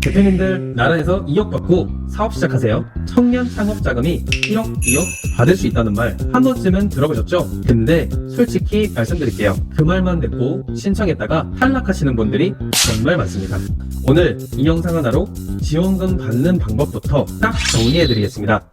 대표님들 나라에서 2억 받고 사업 시작하세요. 청년 창업 자금이 1억, 2억 받을 수 있다는 말 한 번쯤은 들어보셨죠? 근데 솔직히 말씀드릴게요. 그 말만 듣고 신청했다가 탈락하시는 분들이 정말 많습니다. 오늘 이 영상 하나로 지원금 받는 방법부터 딱 정리해드리겠습니다.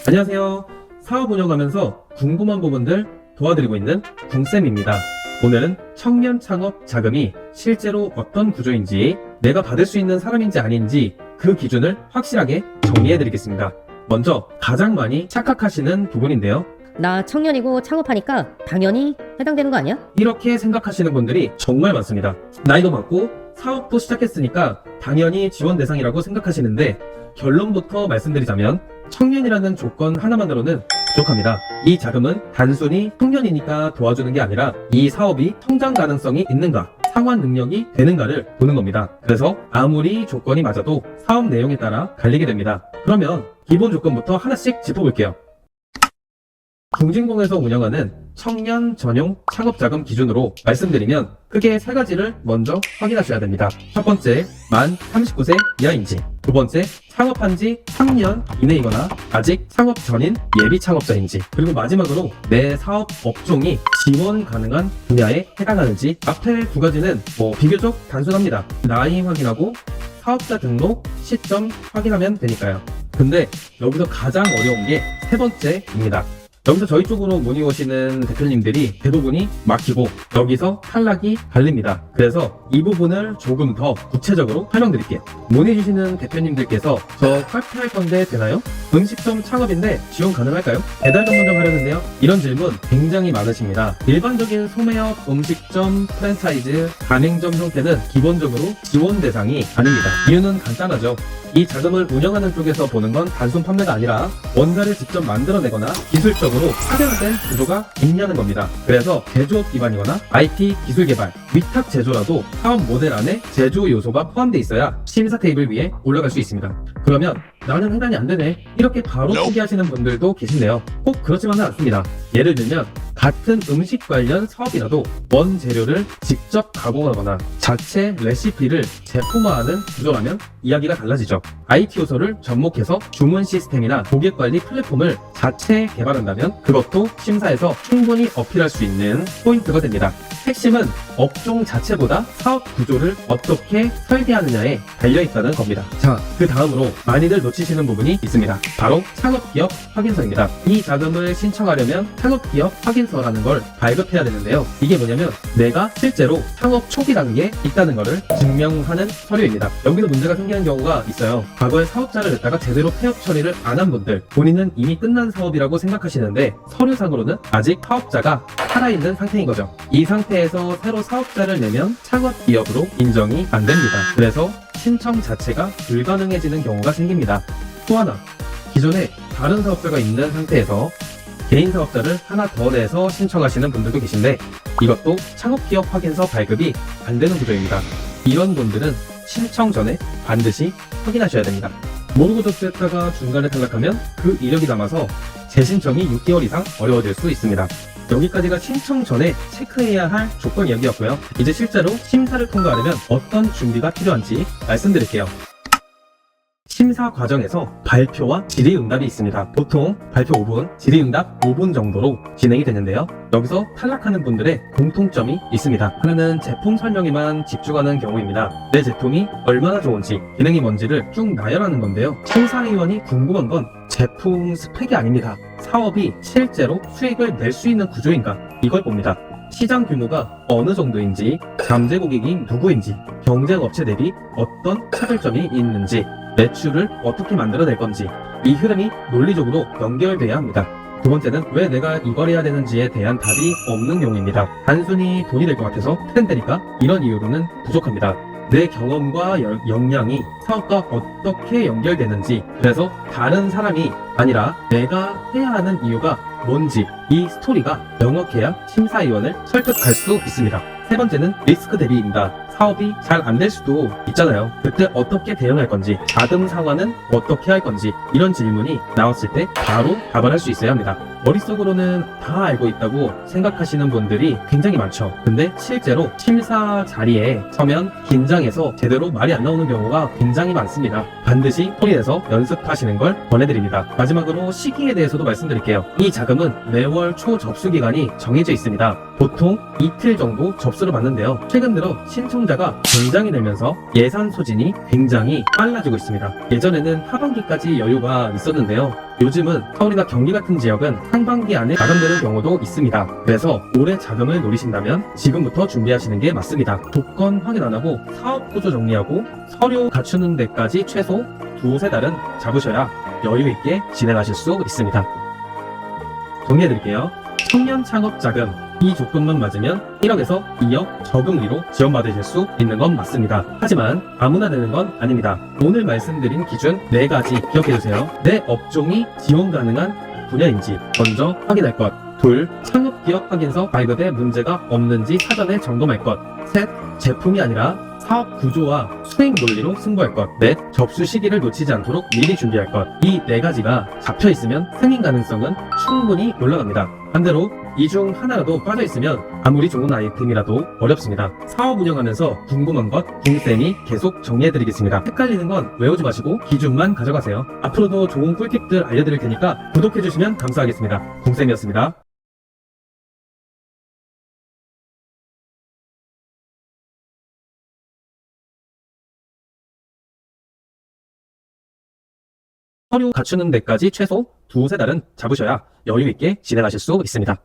안녕하세요. 사업 운영하면서 궁금한 부분들 도와드리고 있는 궁쌤입니다. 오늘은 청년 창업 자금이 실제로 어떤 구조인지, 내가 받을 수 있는 사람인지 아닌지 그 기준을 확실하게 정리해드리겠습니다. 먼저 가장 많이 착각하시는 부분인데요. 나 청년이고 창업하니까 당연히 해당되는 거 아니야? 이렇게 생각하시는 분들이 정말 많습니다. 나이도 많고 사업도 시작했으니까 당연히 지원 대상이라고 생각하시는데, 결론부터 말씀드리자면 청년이라는 조건 하나만으로는 부족합니다. 이 자금은 단순히 청년이니까 도와주는 게 아니라 이 사업이 성장 가능성이 있는가, 상환 능력이 되는가를 보는 겁니다. 그래서 아무리 조건이 맞아도 사업 내용에 따라 갈리게 됩니다. 그러면 기본 조건부터 하나씩 짚어볼게요. 중진공에서 운영하는 청년 전용 창업자금 기준으로 말씀드리면 크게 세 가지를 먼저 확인하셔야 됩니다. 첫 번째, 만 39세 이하인지. 두 번째, 창업한 지 3년 이내이거나 아직 창업 전인 예비 창업자인지. 그리고 마지막으로 내 사업 업종이 지원 가능한 분야에 해당하는지. 앞에 두 가지는 비교적 단순합니다. 나이 확인하고 사업자 등록 시점 확인하면 되니까요. 근데 여기서 가장 어려운 게 세 번째입니다. 여기서 저희 쪽으로 문의 오시는 대표님들이 대부분이 막히고 여기서 탈락이 갈립니다. 그래서 이 부분을 조금 더 구체적으로 설명드릴게요. 문의 주시는 대표님들께서 저 카페 할 건데 되나요? 음식점 창업인데 지원 가능할까요? 배달 전문점 하려는데요? 이런 질문 굉장히 많으십니다. 일반적인 소매업 음식점 프랜차이즈 가맹점 형태는 기본적으로 지원 대상이 아닙니다. 이유는 간단하죠. 이 자금을 운영하는 쪽에서 보는 건 단순 판매가 아니라 뭔가를 직접 만들어내거나 기술적으로 차별화된 구조가 있냐는 겁니다. 그래서 제조업 기반이거나 IT 기술 개발, 위탁 제조라도 사업 모델 안에 제조 요소가 포함되어 있어야 심사 테이블 위에 올라갈 수 있습니다. 그러면 나는 해당이 안 되네, 이렇게 바로 포기하시는 분들도 계신데요. 꼭 그렇지만은 않습니다. 예를 들면 같은 음식 관련 사업이라도 원재료를 직접 가공하거나 자체 레시피를 제품화하는 구조라면 이야기가 달라지죠. IT 요소를 접목해서 주문 시스템이나 고객 관리 플랫폼을 자체 개발한다면 그것도 심사에서 충분히 어필할 수 있는 포인트가 됩니다. 핵심은 업종 자체보다 사업 구조를 어떻게 설계하느냐에 달려있다는 겁니다. 자, 그 다음으로 많이들 놓치시는 부분이 있습니다. 바로 창업기업 확인서입니다. 이 자금을 신청하려면 창업기업 확인서라는 걸 발급해야 되는데요. 이게 뭐냐면 내가 실제로 창업 초기 단계에 있다는 것을 증명하는 서류입니다. 여기서 문제가 생기는 경우가 있어요. 과거에 사업자를 냈다가 제대로 폐업 처리를 안 한 분들, 본인은 이미 끝난 사업이라고 생각하시는데 서류상으로는 아직 사업자가 살아있는 상태인 거죠. 이 상태에서 새로 사업자를 내면 창업기업으로 인정이 안 됩니다. 그래서 신청 자체가 불가능해지는 경우가 생깁니다. 또 하나, 기존에 다른 사업자가 있는 상태에서 개인 사업자를 하나 더 내서 신청하시는 분들도 계신데 이것도 창업기업 확인서 발급이 안 되는 구조입니다. 이런 분들은 신청 전에 반드시 확인하셔야 됩니다. 모르고 접수했다가 중간에 탈락하면 그 이력이 남아서 재신청이 6개월 이상 어려워질 수 있습니다. 여기까지가 신청 전에 체크해야 할 조건 이야기였고요. 이제 실제로 심사를 통과하려면 어떤 준비가 필요한지 말씀드릴게요. 심사 과정에서 발표와 질의응답이 있습니다. 보통 발표 5분, 질의응답 5분 정도로 진행이 되는데요. 여기서 탈락하는 분들의 공통점이 있습니다. 하나는 제품 설명에만 집중하는 경우입니다. 내 제품이 얼마나 좋은지, 기능이 뭔지를 쭉 나열하는 건데요. 심사위원이 궁금한 건 제품 스펙이 아닙니다. 사업이 실제로 수익을 낼 수 있는 구조인가, 이걸 봅니다. 시장 규모가 어느 정도인지, 잠재 고객이 누구인지, 경쟁 업체 대비 어떤 차별점이 있는지, 매출을 어떻게 만들어낼 건지, 이 흐름이 논리적으로 연결돼야 합니다. 두 번째는 왜 내가 이걸 해야 되는지에 대한 답이 없는 경우입니다. 단순히 돈이 될 것 같아서 트렌드니까, 이런 이유로는 부족합니다. 내 경험과 역량이 사업과 어떻게 연결되는지, 그래서 다른 사람이 아니라 내가 해야 하는 이유가 뭔지, 이 스토리가 명확해야 심사위원을 설득할 수 있습니다. 세 번째는 리스크 대비입니다. 사업이 잘 안 될 수도 있잖아요. 그때 어떻게 대응할 건지, 자금 상환은 어떻게 할 건지, 이런 질문이 나왔을 때 바로 답을 할 수 있어야 합니다. 머릿속으로는 다 알고 있다고 생각하시는 분들이 굉장히 많죠. 근데 실제로 심사 자리에 서면 긴장해서 제대로 말이 안 나오는 경우가 굉장히 많습니다. 반드시 소리내서 연습하시는 걸 권해드립니다. 마지막으로 시기에 대해서도 말씀드릴게요. 이 자금은 매월 초 접수 기간이 정해져 있습니다. 보통 이틀 정도 접수를 받는데요. 최근 들어 신청자가 굉장히 늘면서 예산 소진이 굉장히 빨라지고 있습니다. 예전에는 하반기까지 여유가 있었는데요. 요즘은 서울이나 경기 같은 지역은 상반기 안에 마감되는 경우도 있습니다. 그래서 올해 자금을 노리신다면 지금부터 준비하시는 게 맞습니다. 조건 확인 안 하고 사업 구조 정리하고 서류 갖추는 데까지 최소 2-3달은 잡으셔야 여유 있게 진행하실 수 있습니다. 정리해드릴게요. 청년 창업 자금 이 조건만 맞으면 1억에서 2억 저금리로 지원받으실 수 있는 건 맞습니다. 하지만 아무나 되는 건 아닙니다. 오늘 말씀드린 기준 4가지 기억해주세요. 내 업종이 지원 가능한 분야인지 먼저 확인할 것. 둘, 창업기업 확인서 발급에 문제가 없는지 사전에 점검할 것. 셋, 제품이 아니라 사업 구조와 수행 논리로 승부할 것. 넷, 접수 시기를 놓치지 않도록 미리 준비할 것. 이 4가지가 잡혀 있으면 승인 가능성은 충분히 올라갑니다. 반대로 이 중 하나라도 빠져 있으면 아무리 좋은 아이템이라도 어렵습니다. 사업 운영하면서 궁금한 것 궁쌤이 계속 정리해드리겠습니다. 헷갈리는 건 외우지 마시고 기준만 가져가세요. 앞으로도 좋은 꿀팁들 알려드릴 테니까 구독해주시면 감사하겠습니다. 궁쌤이었습니다. 서류 갖추는 데까지 최소 2-3달은 잡으셔야 여유 있게 진행하실 수 있습니다.